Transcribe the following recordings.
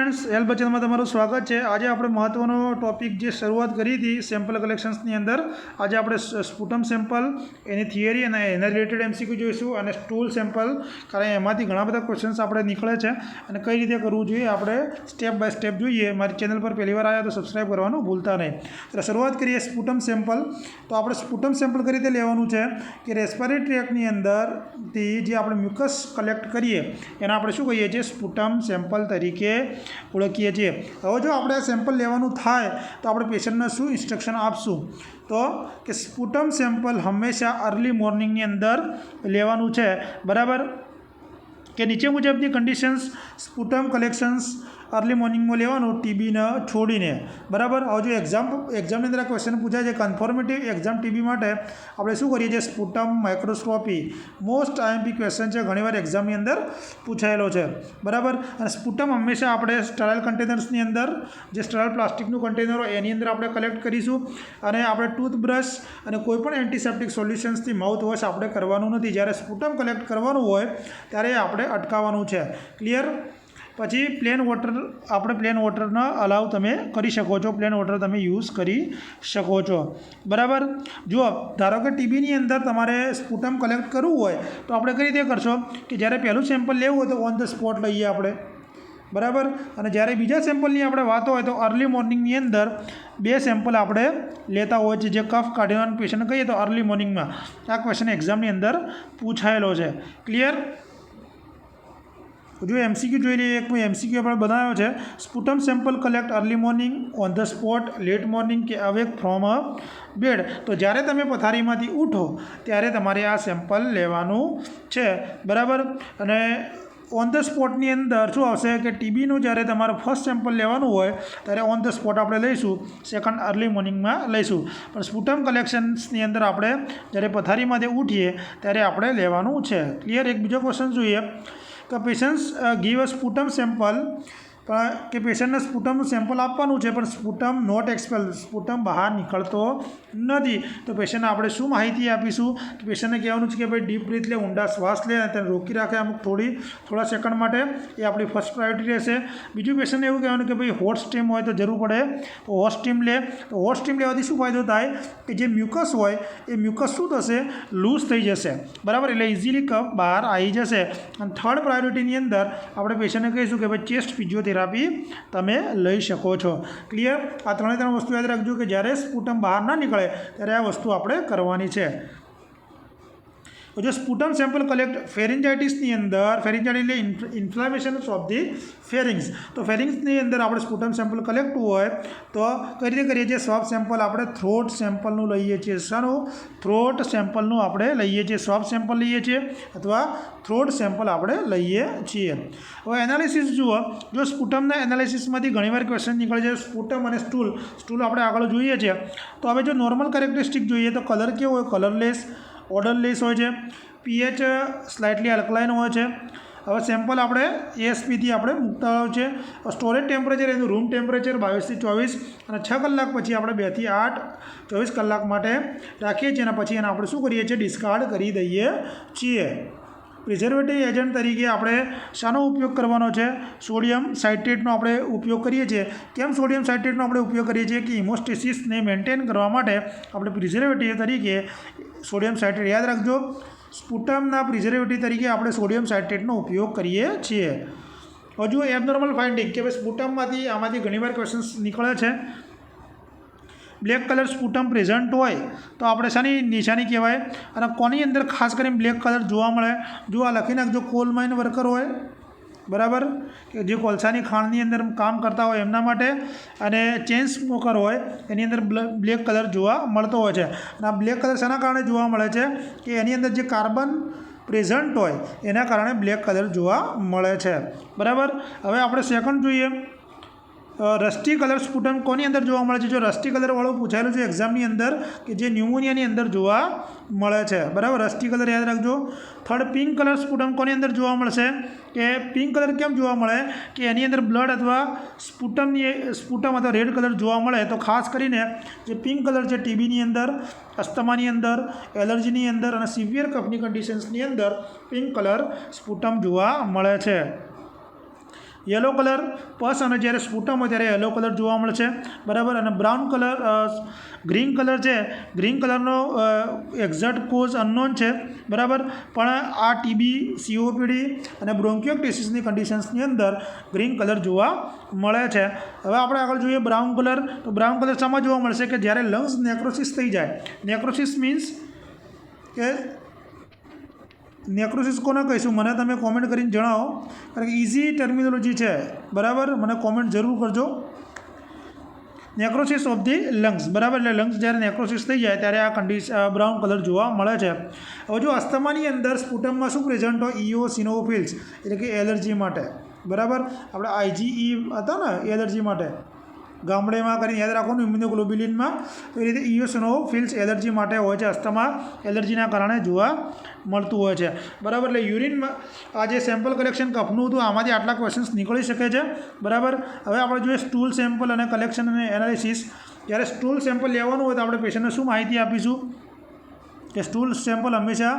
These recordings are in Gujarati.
फ्रेंड्स हेल्थ बचत में तमारुं स्वागत है। आज आप महत्वनो टॉपिक जो शुरुआत करी थी सैम्पल कलेक्शन्सनी अंदर आज आप स्पुटम सैम्पल एनी थियरी और एना रिलेटेड एमसीक्यू जोईशुं और स्टूल सैम्पल कारण एमांथी घणा बधा क्वेश्चन्स आपणे निकळे छे अने कई रीते करवुं जोईए आपणे स्टेप बाय स्टेप जोईए। मारी चेनल पर पहली बार आया तो सब्सक्राइब करवानुं भूलता नहीं। तो शुरुआत करिए स्पुटम सैम्पल। तो आपणे स्पुटम सैम्पल कई रीते लेवानुं छे कि रेस्पिरेटरी ट्रेक्टनी अंदर थी जे आपणे म्यूकस कलेक्ट करीए एना आपणे शुं कहीए छीए स्पुटम सैम्पल तरीके ओळखीए छीए। हवे जो आपणे सैम्पल लेवानुं थाय तो आपणे पेशन्टने शुं इंस्ट्रक्शन आपशुं तो कि स्पुटम सैम्पल हमेशा अर्ली मॉर्निंगनी अंदर लेवानुं छे बराबर कि नीचे मुजबनी conditions sputum collections early morning में लेवानुं टीबी ने छोड़ीने बराबर। हवे जो एक्जाम अंदर आ क्वेश्चन पूछाय छे कन्फर्मेटिव एक्जाम टीबी माटे आपणे शुं करीए छीए sputum microscopy most IMP question है घणीवार एक्जामनी अंदर पूछायेलो है बराबर। अने स्पुटम हमेशा आपणे स्टराइल कंटेनर्सनी अंदर जे स्टराइल प्लास्टिकनुं कंटेनर होय एनी अंदर आपणे कलेक्ट करीशुं अने आपणे टूथब्रश अने कोईपण एंटीसेप्टिक सोल्यूशन्सथी माउथ वॉश आपणे करवानुं नथी। ज्यारे स्पुटम कलेक्ट करवानुं होय त्यारे आपणे अटकाववानुं छे। क्लियर। पछी प्लेन वॉटर आपणे प्लेन वॉटरनो अलाउ तमे करी शको छो, प्लेन वॉटर तमे यूज करी शको छो बराबर। जुओ धारो कि टीबीनी अंदर तमारे स्पुटम कलेक्ट करवुं होय तो आपणे कई रीते करशो कि ज्यारे पहेलुं सैम्पल लेवुं होय तो ऑन ध स्पॉट लईए आपणे बराबर। अने ज्यारे बीजा सैम्पलनी आपणे वात होय तो अर्ली मॉर्निंगनी अंदर बे सैम्पल आपणे लेता होय छे जे कफ काढीने पेशન્ટ कहीए तो अर्ली मॉर्निंग में आ क्वेश्चन एक्जामनी अंदर पूछायेलो छे। क्लियर। जो एमसीक्यू जोई लईए एक एमसीक्यू आपणे बनाव्यो छे sputum sample collect early morning on the spot late morning के अवेक फ्रॉम अ बेड। तो ज्यारे तमे पथारीमांथी उठो त्यारे तमारे आ सैम्पल लेवानुं छे बराबर। अने ऑन ध स्पॉटनी अंदर शुं आवशे कि टीबीनुं ज्यारे तमारे फर्स्ट सैम्पल लेवानुं होय त्यारे ऑन ध स्पॉट आपणे लईशुं, सेकंड अर्ली मॉर्निंग में लईशुं। पण स्पुटम कलेक्शन्सनी अंदर आपणे ज्यारे पथारीमांथी उठीए त्यारे आपणे लेवानुं छे। क्लियर। एक बीजो क्वेश्चन जोईए कि patients give a sputum sample कि पेशेंट ने स्पुटम सैम्पल आपवानुं छे पण स्पुटम नॉट एक्सपेल स्पुटम बहार निकळतो नथी। तो पेशेंट ने आपणे शुं माहिती आपीशुं कि पेशेंट ने कहेवानुं छे कि भाई डीप ब्रीथ ले, ऊंडा श्वास ले अने तेने रोकी राखे अमुक थोड़ा सेकंड माटे ए आपणी फर्स्ट प्रायोरिटी रहेशे। बीजुं पेशेंट ने एवुं कहेवानुं कि भाई हॉट स्टीम होय तो जरूर पड़े तो हॉट स्टीम ले। तो हॉट स्टीम लेवाथी शुं फायदो थाय कि जे म्यूकस होय ए म्यूकस शुं थशे लूज थई जशे बराबर एटले इजीली कफ बहार आई जशे। अने थर्ड प्रायोरिटीनी अंदर आपणे पेशेंट ने कहीशुं कि भाई चेस्ट फिजियोथेरापी तमे लई शको छो। क्लियर। आ त्रणेय त्रण वस्तु याद राखजो कि ज्यारे स्पुटम बहार ना निकळे त्यारे आ वस्तु आपणे करवानी छे। जो स्पुटम सैम्पल कलेक्ट फेरिंजाइटिसनी अंदर फेरिंजाइटिस एटले इन्फ्लामेशन ऑफ दी फेरिंग्स। तो फेरिंग्सनी अंदर आपणे स्पुटम सैम्पल कलेक्ट होय तो कई रीते करीए छीए स्वॉब सैम्पल आपणे थ्रोट सैम्पलनुं लईए छीए। शानुं थ्रोट सैम्पलनुं आपणे लईए छीए, स्वॉब सैम्पल लईए छीए अथवा थ्रोट सैम्पल आपणे लईए छीए। हवे एनालिसिस जुओ। जो स्पुटमना एनालिसिसमांथी घणीवार क्वेश्चन निकळे छे स्पुटम अने स्टूल आपणे आगळ जोईए छे। तो हवे जो नॉर्मल कैरेक्टरिस्टिक जोईए तो कलर केवो होय कलरलेस ऑर्डरलेस होय छे, पीएच स्लाइटली अल्कलाइन होय छे। हवे सैम्पल आपणे एएसपी थी आपणे मूकता होय छे। स्टोरेज टेम्परेचर एनुं रूम टेम्परेचर 22 થી 24 અને 6 કલાક પછી આપણે 2 થી 8 24 કલાક માટે રાખીએ છીએ અને પછી એને આપણે શું કરીએ છીએ ડિસ્કાર્ડ કરી દઈએ છીએ। प्रिजर्वेटिव एजंट तरीके આપણે શાનો ઉપયોગ કરવાનો છે સોડિયમ સાઇટ્રેટનો આપણે ઉપયોગ કરીએ છીએ। કેમ સોડિયમ સાઇટ્રેટનો આપણે ઉપયોગ કરીએ છીએ कि હિમોસ્ટેસિસને મેન્ટેન કરવા માટે આપણે પ્રિઝર્વેટિવ તરીકે સોડિયમ સાઇટ્રેટ યાદ રાખજો સ્પુટમના પ્રિઝર્વેટિવ તરીકે આપણે સોડિયમ સાઇટ્રેટનો ઉપયોગ કરીએ છીએ। હજુ એબનોર્મલ ફાઇન્ડિંગ કે ભાઈ સ્પુટમમાંથી આમાંથી ઘણીવાર ક્વેશ્ચન્સ નીકળે છે ब्लेक कलर स्पुटम प्रेजेंट होय तो आपणे शानी निशानी कहेवाय अने कोनी अंदर खास करीने ब्लेक कलर जोवा मळे। जो आ लखी नाखजो कोल माइन वर्कर होय बराबर कि जे कोळसानी खाणनी अंदर काम करता होय एमना माटे अने चेन स्मोकर होय एनी अंदर ब्लेक कलर जोवा मळतो होय छे। अने आ ब्लेक कलर शाना कारणे जोवा मळे छे कि एनी अंदर जे कार्बन प्रेजेंट होय एना कारणे ब्लेक कलर जोवा मळे छे बराबर। हवे आपणे सेकंड जोईए रस्टी कलर स्पुटम कोनी अंदर जोवा मळे छे। जो रस्टी कलर वाळो पूछायेलुं छे एक्जामनी अंदर कि जे न्यूमोनियानी अंदर जोवा मळे छे बराबर। रस्टी कलर याद राखजो। थर्ड पिंक कलर स्पुटम कोनी अंदर जोवा मळशे कि पिंक कलर केम जोवा मळे कि एनी अंदर ब्लड अथवा स्पुटम अथवा रेड कलर जोवा मळे तो खास करीने जे पिंक कलर छे टीबीनी अंदर, अस्थमानी अंदर, एलर्जीनी अंदर अने सीवियर कफनी कंडीशन्सनी अंदर पिंक कलर स्पुटम जोवा मळे छे। યલો કલર પસ અને જ્યારે સ્પુટમ હોય ત્યારે યલો કલર જોવા મળશે, બરાબર. અને બ્રાઉન કલર ગ્રીન કલર છે, ગ્રીન કલરનો એક્ઝેક્ટ કોઝ અનનોન છે, બરાબર. પણ આ ટીબી, સીઓપીડી અને બ્રોન્કિયોક્ટેસિસની કન્ડિશન્સની અંદર ગ્રીન કલર જોવા મળે છે. હવે આપણે આગળ જોઈએ બ્રાઉન કલર. તો બ્રાઉન કલર શામાં જોવા મળશે કે જ્યારે લંગ્સ નેક્રોસિસ થઈ જાય. નેક્રોસિસ મીન્સ કે નેક્રોસિસ કોને કહીશું મને તમે કોમેન્ટ કરીને જણાવો, કારણ કે ઇઝી ટર્મિનોલોજી છે, બરાબર. મને કોમેન્ટ જરૂર કરજો. નેક્રોસિસ ઓફ ધી લંગ્સ, બરાબર. એટલે લંગ્સ જ્યારે નેક્રોસિસ થઈ જાય ત્યારે આ બ્રાઉન કલર જોવા મળે છે. હવે જો અસ્થમાની અંદર સ્પુટમમાં શું પ્રેઝન્ટ હોય? ઇઓસિનોફિલ્સ, એટલે કે એલર્જી માટે, બરાબર. આપણે આઈજીઈ હતા ને એલર્જી માટે, ગામડેમાં કરીને યાદ રાખવાનું ઇમ્યુનોગ્લોબ્યુલિનમાં. તો એ રીતે ઇઓસિનોફિલ્સ એલર્જી માટે હોય છે. અસ્થમા એલર્જીના કારણે જોવા મળતું હોય છે, બરાબર. એટલે યુરિનમાં આ જે સેમ્પલ કલેક્શન કફનું હતું આમાંથી આટલા ક્વેશ્ચન્સ નીકળી શકે છે, બરાબર. હવે આપણે જોઈએ સ્ટૂલ સેમ્પલ અને કલેક્શન અને એનાલિસિસ. જ્યારે સ્ટૂલ સેમ્પલ લેવાનું હોય તો આપણે પેશન્ટને શું માહિતી આપીશું કે સ્ટૂલ સેમ્પલ હંમેશા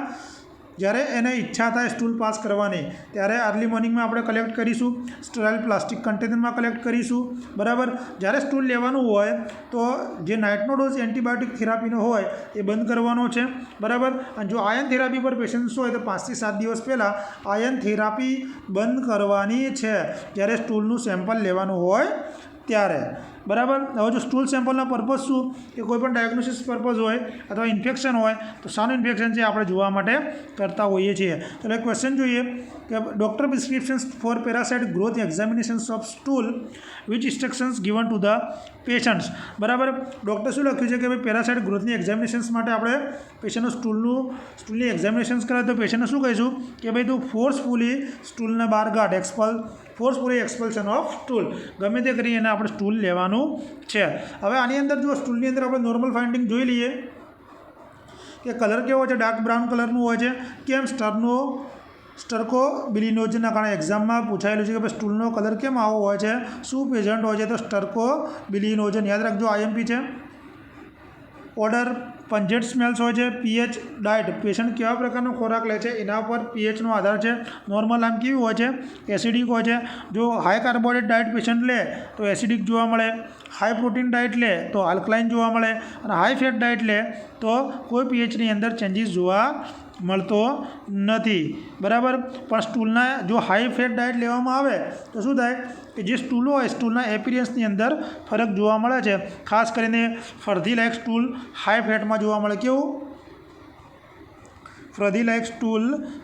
જ્યારે એને ઈચ્છા થાય સ્ટૂલ પાસ કરવાની ત્યારે અર્લી મોર્નિંગમાં આપણે કલેક્ટ કરીશું, સ્ટરાઇલ પ્લાસ્ટિક કન્ટેનરમાં કલેક્ટ કરીશું, બરાબર. જ્યારે સ્ટૂલ લેવાનું હોય તો જે નાઇટનો ડોઝ એન્ટીબાયોટિક થેરાપીનો હોય એ બંધ કરવાનો છે, બરાબર. અને જો આયન થેરાપી પર પેશન્ટ્સ હોય તો 5 થી 7 દિવસ પહેલાં આયન થેરાપી બંધ કરવાની છે જ્યારે સ્ટૂલનું સેમ્પલ લેવાનું હોય ત્યારે, બરાબર. હવે જો સ્ટૂલ સેમ્પલના પર્પઝ શું કે કોઈ પણ ડાયગ્નોસિસ પર્પઝ હોય અથવા ઇન્ફેક્શન હોય તો શાનું ઇન્ફેક્શન છે આપણે જોવા માટે કરતા હોઈએ છીએ. તો એક ક્વેશ્ચન જોઈએ કે doctor prescriptions for parasite growth examinations of stool which instructions given to the patients, બરાબર. ડૉક્ટર શું લખ્યું છે કે ભાઈ પેરાસાઇટ ગ્રોથની એક્ઝામિનેશન્સ માટે આપણે પેશન્ટનું સ્ટૂલની એક્ઝામિનેશન્સ કરાય તો પેશન્ટને શું કહીશું કે ભાઈ તું ફોર્સફુલી સ્ટૂલને બહાર કાઢ, ફોર્સફુલી એક્સપલ્શન ઓફ સ્ટૂલ, ગમે તે કરી એને આપણે સ્ટૂલ લેવાનું છે. હવે આની અંદર જો સ્ટૂલની અંદર આપણે નોર્મલ ફાઇન્ડિંગ જોઈ લઈએ કે કલર કેવો છે, ડાર્ક બ્રાઉન કલરનું હોય છે. કેમ? સ્ટર્કોબિલિનોજનના કારણે એક્ઝામમાં પૂછાયેલું છે કે ભાઈ સ્ટૂલનો કલર કેમ આવો હોય છે, શું પ્રેઝન્ટ હોય છે? તો સ્ટર્કોબિલિનોજન, યાદ રાખજો, આઈએમપી છે. ઓર્ડર પંજેટ સ્મેલ્સ હોય છે. પીએચ ડાયટ, પેશન્ટ કેવા પ્રકારનો ખોરાક લે છે એના પર પીએચનો આધાર છે. નોર્મલ આમ કેવી હોય છે? એસિડિક હોય છે. જો હાઈ કાર્બોહાઈડ્રેટ ડાયટ પેશન્ટ લે તો એસિડિક જોવા મળે, હાઈ પ્રોટીન ડાયટ લે તો આલ્કલાઇન જોવા મળે, અને હાઈ ફેટ ડાયટ લે તો કોઈ પીએચની અંદર ચેન્જીસ જોવા મળતો નથી, બરાબર. પણ સ્ટૂલના જો હાઈ ફેટ ડાયટ લેવામાં આવે તો શું થાય કે જે સ્ટૂલો હોય સ્ટૂલના એપિરિયન્સની અંદર ફરક જોવા મળે છે. ખાસ કરીને ફરધી લાયક સ્ટૂલ હાઈ ફેટમાં જોવા મળે. કેવું? ફ્રધી લાયક સ્ટૂલ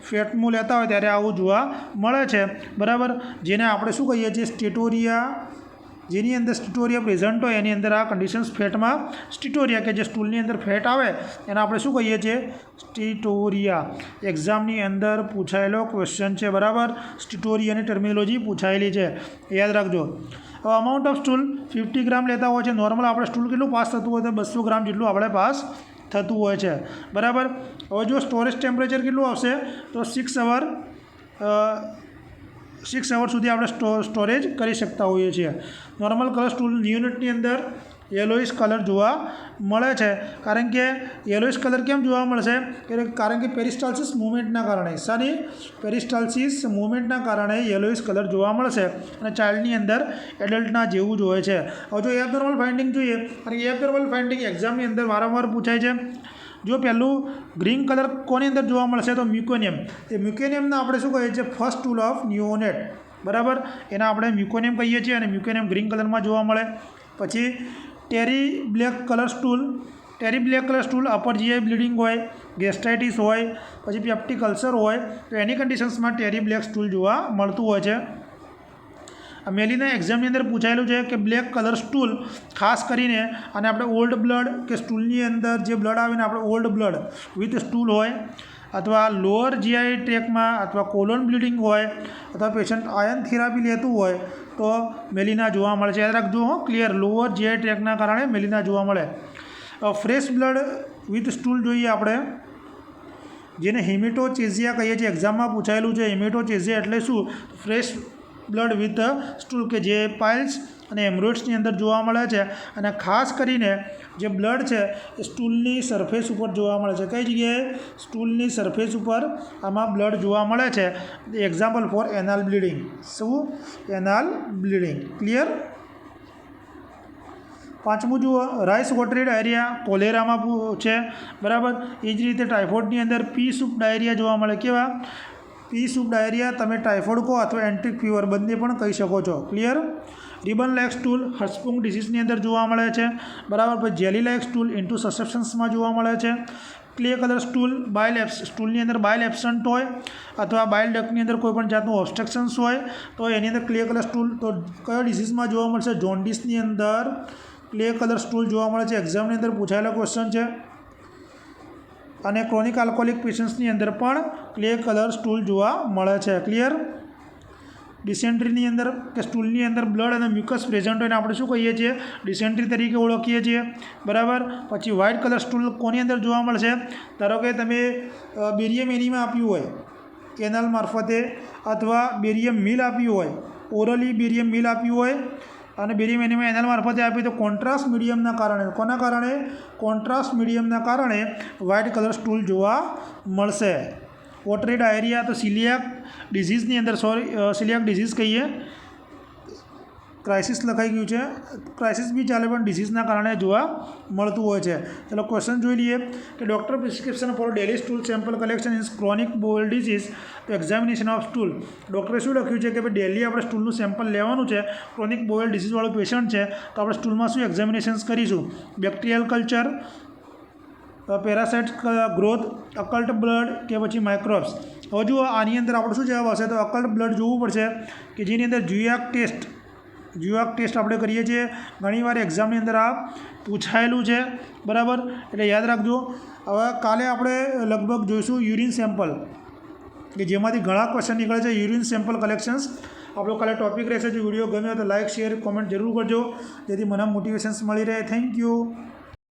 ફેટનું લેતા હોય ત્યારે આવું જોવા મળે છે, બરાબર. જેને આપણે શું કહીએ છીએ? સ્ટેટોરિયા. જેની અંદર સ્ટીટોરિયા પ્રેઝન્ટ હોય એની અંદર આ કન્ડિશન્સ ફેટમાં સ્ટીટોરિયા, કે જે સ્ટૂલની અંદર ફેટ આવે એને આપણે શું કહીએ છીએ? સ્ટીટોરિયા. એક્ઝામની અંદર પૂછાયેલો ક્વેશ્ચન છે, બરાબર. સ્ટીટોરિયાની ટર્મિનોલોજી પૂછાયેલી છે, યાદ રાખજો. હવે અમાઉન્ટ ઓફ સ્ટૂલ 50 ગ્રામ લેતા હોય છે. નોર્મલ આપણે સ્ટૂલ કેટલું પાસ થતું હોય તો 200 ગ્રામ જેટલું આપણે પાસ થતું હોય છે, બરાબર. હવે જો સ્ટોરેજ ટેમ્પરેચર કેટલું આવશે તો 6 અવર સુધી આપણે સ્ટોરેજ કરી શકતા હોઈએ છીએ. નોર્મલ કલર સ્ટૂલ યુનિટની અંદર યલોઇશ કલર જોવા મળે છે. કારણ કે યલોઇશ કલર કેમ જોવા મળશે? કારણ કે પેરિસ્ટાલ્સિસ મૂવમેન્ટના કારણે. શાની? પેરિસ્ટાલ્સિસ મૂવમેન્ટના કારણે યલોઇશ કલર જોવા મળશે અને ચાઇલ્ડની અંદર એડલ્ટના જેવું જ હોય છે. હવે જો એબનોર્મલ ફાઇન્ડિંગ જોઈએ, અને એબનોર્મલ ફાઇન્ડિંગ એક્ઝામની અંદર વારંવાર પૂછાય છે. જો પહેલું ગ્રીન કલર કોની અંદર જોવા મળશે તો મ્યુકોનિયમ. એ મ્યુકોનિયમના આપણે શું કહીએ છીએ? ફર્સ્ટ ટૂલ ઓફ નિયોનેટ, બરાબર. એના આપણે મ્યુકોનિયમ કહીએ છીએ અને મ્યુકોનિયમ ગ્રીન કલરમાં જોવા મળે. પછી Terry black colour stool upper GI bleeding હોય, ગેસ્ટ્રાઇટિસ હોય, પછી પેપ્ટિક અલ્સર હોય તો એની કન્ડિશન્સમાં ટેરી બ્લેક સ્ટૂલ જોવા મળતું હોય છે. મેલીના એક્ઝામની અંદર પૂછાયેલું છે કે બ્લેક કલર સ્ટૂલ ખાસ કરીને અને આપણે ઓલ્ડ બ્લડ કે સ્ટૂલની અંદર જે બ્લડ આવે ને આપણે ઓલ્ડ બ્લડ વિથ સ્ટૂલ હોય, અથવા લોઅર જીઆઈ ટ્રેકમાં અથવા કોલોન બ્લીડિંગ હોય, અથવા પેશન્ટ આયન થેરાપી લેતું હોય તો મેલીના જોવા મળે છે. યાદ રાખજો, ક્લિયર. લોઅર જીઆઈ ટ્રેકના કારણે મેલીના જોવા મળે. ફ્રેશ બ્લડ વિથ સ્ટૂલ જોઈએ આપણે, જેને હિમેટોચેઝિયા કહીએ છીએ. એક્ઝામમાં પૂછાયેલું છે. હિમેટોચેઝિયા એટલે શું? ફ્રેશ બ્લડ વિથ સ્ટૂલ, કે જે પાઇલ્સ અને હેમરોઇડ્સની અંદર જોવા મળે છે. અને ખાસ કરીને જે બ્લડ છે એ સ્ટૂલની સરફેસ ઉપર જોવા મળે છે. કઈ જગ્યાએ? સ્ટૂલની સરફેસ ઉપર આમાં બ્લડ જોવા મળે છે. Example for anal bleeding. શું? Anal bleeding. ક્લિયર? પાંચમું જુઓ, રાઇસ વોટરી ડાયરિયા કોલેરામાં છે, બરાબર. એ જ રીતે ટાઇફોઇડની અંદર પી સૂપ ડાયરિયા જોવા મળે. કેવા? પી સૂપ ડાયરિયા તમે ટાઇફોઇડ કહો અથવા એન્ટ્રિક ફીવર બંને પણ કહી શકો છો. ક્લિયર? રિબન લાઇક સ્ટૂલ હર્સ્પુંગ ડિસીઝની અંદર જોવા મળે છે, બરાબર. પછી જેલી લાઇક સ્ટૂલ ઇન્ટુ સસેપ્શન્સમાં જોવા મળે છે. ક્લિયર કલર સ્ટૂલ સ્ટૂલની અંદર બાઇલ એબસન્ટ હોય અથવા બાઇલ ડક્ટની અંદર કોઈ પણ જાતનું ઓબ્સ્ટ્રક્શન્સ હોય તો એની અંદર ક્લિયર કલર સ્ટૂલ. તો કયો ડિસીઝમાં જોવા મળશે? જોન્ડિસની અંદર ક્લિયર કલર સ્ટૂલ જોવા મળે છે. એક્ઝામની અંદર પૂછાયેલો ક્વેશ્ચન છે. અને ક્રોનિક આલ્કોહોલિક પેશન્ટ્સની અંદર પણ ક્લિયર કલર સ્ટૂલ જોવા મળે છે. ક્લિયર? ડિસેન્ટ્રીની અંદર કે સ્ટૂલની અંદર બ્લડ અને મ્યુકસ પ્રેઝન્ટ હોય આપણે શું કહીએ છીએ? ડિસેન્ટ્રી તરીકે ઓળખીએ છીએ, બરાબર. પછી વ્હાઇટ કલર સ્ટૂલ કોની અંદર જોવા મળશે? ધારો કે તમે બેરિયમ એનીમાં આપ્યું હોય કેનાલ મારફતે અથવા બેરિયમ મિલ આપ્યું હોય, ઓરલી બેરિયમ મિલ આપ્યું હોય અને બેરિયમ એનીમાં એનાલ મારફતે આપી તો કોન્ટ્રાસ્ટ મીડિયમના કારણે, કોના કારણે? કોન્ટ્રાસ્ટ મીડિયમના કારણે વ્હાઇટ કલર સ્ટૂલ જોવા મળશે. વોટરી ડાયરિયા તો સિલિયાક ડિઝીઝની અંદર સિલિયાક ડિઝીઝ કહીએ. ક્રાઇસિસ લખાઈ ગયું છે, ક્રાઇસિસ બી ચાલે પણ ડિઝીઝના કારણે જોવા મળતું હોય છે. ચાલો ક્વેશ્ચન જોઈ લઈએ કે doctor prescription for daily stool sample collection in chronic bowel disease. તો એક્ઝામિનેશન ઓફ સ્ટૂલ ડૉક્ટરે શું લખ્યું છે કે ભાઈ ડેલી આપણે સ્ટૂલનું સેમ્પલ લેવાનું છે. ક્રોનિક બોવેલ ડિઝીઝવાળું પેશન્ટ છે તો આપણે સ્ટૂલમાં શું એક્ઝામિનેશન્સ કરીશું? Bacterial culture, parasite growth, occult blood કે પછી માઇક્રોબ્સ. હવે જુઓ આની અંદર આપણું શું જવાબ હશે? તો અકલ્ટ બ્લડ જોવું પડશે કે જેની અંદર જ્યુઆક ટેસ્ટ આપણે કરીએ છીએ. ઘણીવાર એક્ઝામની અંદર આ પૂછાયેલું છે, બરાબર. એટલે યાદ રાખજો. હવે કાલે આપણે લગભગ જોઈશું યુરિન સેમ્પલ કે જેમાંથી ઘણા ક્વેશ્ચન નીકળે છે. યુરિન સેમ્પલ કલેક્શન્સ આપણો કાલે ટોપિક રહેશે. જો વિડીયો ગમ્યો તો લાઇક, શેર, કોમેન્ટ જરૂર કરજો જેથી મને મોટિવેશન્સ મળી રહે. Thank you.